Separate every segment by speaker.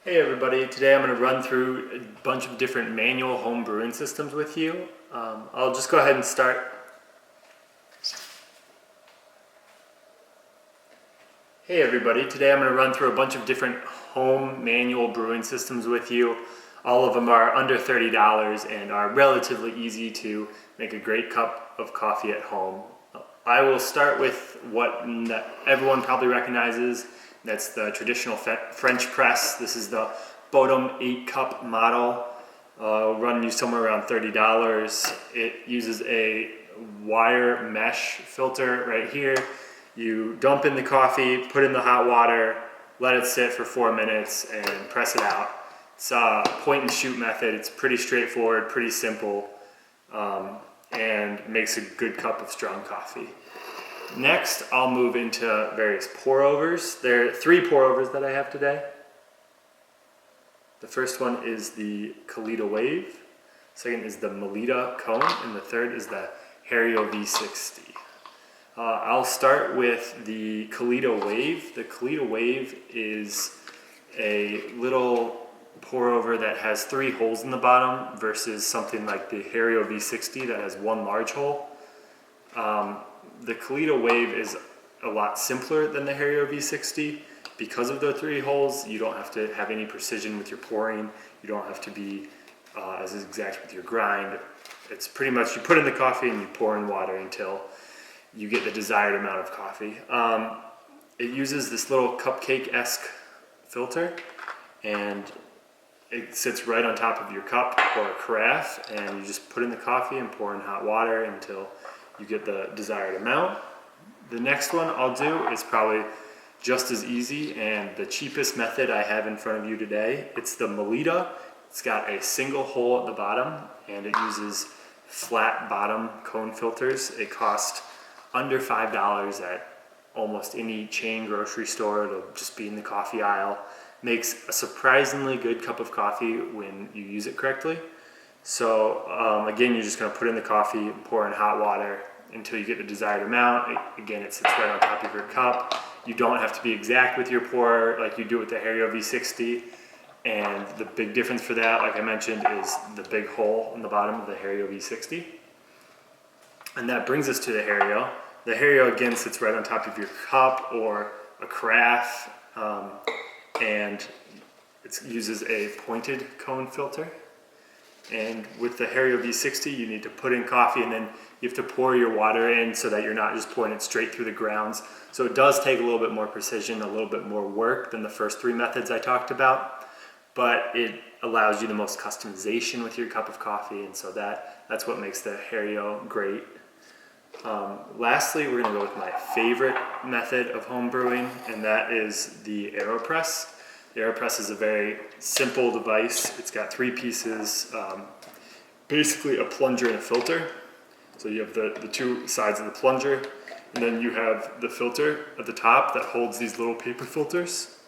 Speaker 1: Hey everybody, today I'm going to run through a bunch of different manual home brewing systems with you. I'll just go ahead and start. Hey everybody, today I'm going to run through a bunch of different home manual brewing systems with you. All of them are under $30 and are relatively easy to make a great cup of coffee at home. I will start with what everyone probably recognizes. That's the traditional French press. This is the Bodum 8-cup model. Run you somewhere around $30. It uses a wire mesh filter right here. You dump in the coffee, put in the hot water, let it sit for 4 minutes, and press it out. It's a point and shoot method. It's pretty straightforward, pretty simple, and makes a good cup of strong coffee. Next, I'll move into various pour-overs. There are 3 pour-overs that I have today. The first one is the Kalita Wave, second is the Melita Cone, and the third is the Hario V60. I'll start with the Kalita Wave. The Kalita Wave is a little pour-over that has 3 holes in the bottom versus something like the Hario V60 that has 1 large hole. The Kalita Wave is a lot simpler than the Hario V60 because of the 3 holes. You don't have to have any precision with your pouring. You don't have to be as exact with your grind. It's pretty much you put in the coffee and you pour in water until you get the desired amount of coffee. It uses this little cupcake-esque filter, and it sits right on top of your cup or a carafe, and you just put in the coffee and pour in hot water until you get the desired amount. The next one I'll do is probably just as easy and the cheapest method I have in front of you today. It's the Melita. It's got a single hole at the bottom and it uses flat bottom cone filters. It costs under $5 at almost any chain grocery store. It'll just be in the coffee aisle. Makes a surprisingly good cup of coffee when you use it correctly. So again, you're just going to put in the coffee, pour in hot water until you get the desired amount. Again, it sits right on top of your cup. You don't have to be exact with your pour like you do with the Hario V60. And the big difference for that, like I mentioned, is the big hole in the bottom of the Hario V60. And that brings us to the Hario. The Hario, again, sits right on top of your cup or a carafe, and it uses a pointed cone filter. And with the Hario V60, you need to put in coffee and then you have to pour your water in so that you're not just pouring it straight through the grounds. So it does take a little bit more precision, a little bit more work than the first 3 methods I talked about, but it allows you the most customization with your cup of coffee, and so that's what makes the Hario great. Lastly, we're going to go with my favorite method of home brewing, and that is the AeroPress. The AeroPress is a very simple device. It's got 3 pieces, basically a plunger and a filter. So you have the 2 sides of the plunger, and then you have the filter at the top that holds these little paper filters.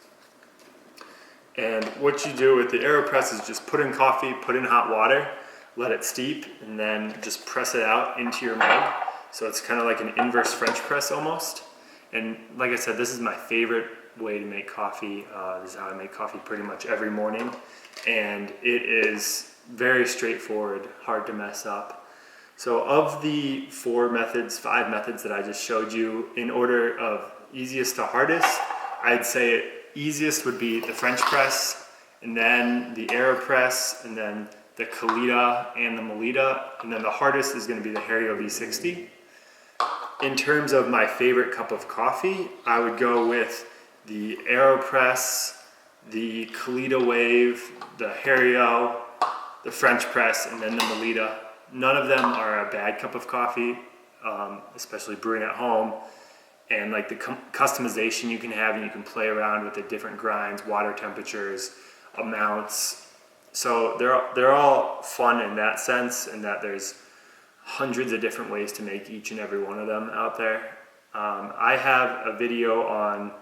Speaker 1: And what you do with the AeroPress is just put in coffee, put in hot water, let it steep, and then just press it out into your mug. So it's kind of like an inverse French press almost. And like I said, this is my favorite way to make coffee. This is how I make coffee pretty much every morning, and it is very straightforward, hard to mess up. So of the 5 methods that I just showed you, in order of easiest to hardest, I'd say easiest would be the French press, and then the AeroPress, and then the Kalita and the Melita, and then the hardest is going to be the Hario V60. In terms of my favorite cup of coffee, I would go with the AeroPress, the Kalita Wave, the Hario, the French press, and then the Melita. None of them are a bad cup of coffee, especially brewing at home. And like the customization you can have, and you can play around with the different grinds, water temperatures, amounts. So they're all fun in that sense, and that there's hundreds of different ways to make each and every one of them out there. I have a video on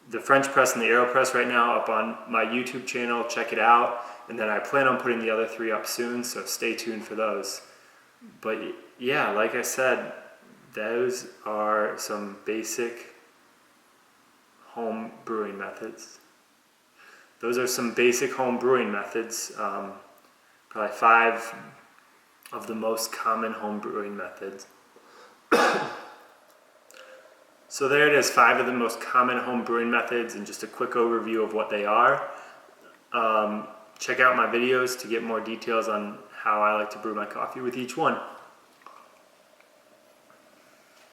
Speaker 1: the French press and the AeroPress right now up on my YouTube channel. Check it out. And then I plan on putting the other 3 up soon, so stay tuned for those. But yeah, like I said, those are some basic home brewing methods. those are some basic home brewing methods, probably 5 of the most common home brewing methods. So there it is, 5 of the most common home brewing methods and just a quick overview of what they are. Check out my videos to get more details on how I like to brew my coffee with each one.